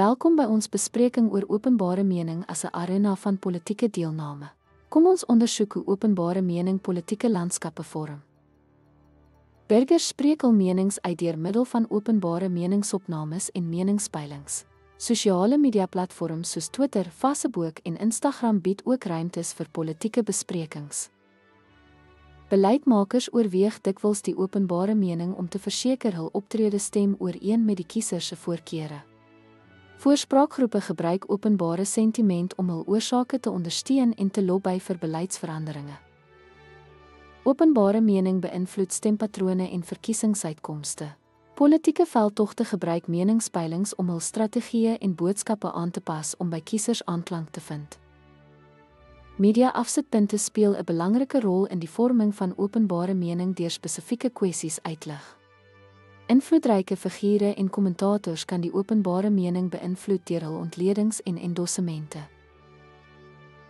Welkom by ons bespreking oor openbare mening as 'n arena van politieke deelname. Kom ons ondersoek hoe openbare mening politieke landskappe vorm. Burgers spreek hul menings uit deur middel van openbare meningsopnames en meningspeilings. Sosiale mediaplatforms soos Twitter, Facebook en Instagram bied ook ruimtes vir politieke besprekings. Beleidsmakers oorweeg dikwels die openbare mening om te verseker hul optrede stem ooreen met die kiezer se voorkeure. Voorspraakgroepe gebruik openbare sentiment om hul oorsake te ondersteun en te lobby vir beleidsveranderinge. Openbare mening beïnvloed stempatrone en verkiesingsuitkomste. Politieke veldtogte gebruik meningspeilings om hul strategieë en boodskappe aan te pas om by kiesers aanklank te vind. Media-afsetpunte speel 'n belangrike rol in die vorming van openbare mening deur spesifieke kwessies uitlig. Invloedryke figure en kommentators kan die openbare mening beïnvloed deur hul ontledings en endossemente.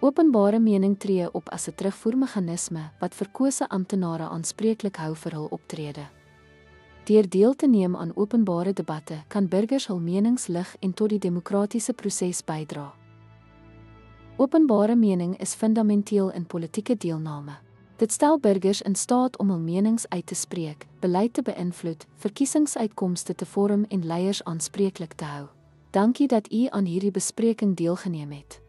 Openbare mening tree op as 'n terugvoermeganisme wat verkose amptenare aanspreeklik hou vir hul optrede. Deur deel te neem aan openbare debatte kan burgers hul menings lig en tot die demokratiese proses bydra. Openbare mening is fundamenteel in politieke deelname. Dit stel burgers in staat om hul menings uit te spreek, beleid te beïnvloed, verkiesingsuitkomste te vorm en leiers aanspreeklik te hou. Dankie dat u aan hierdie bespreking deelgeneem het.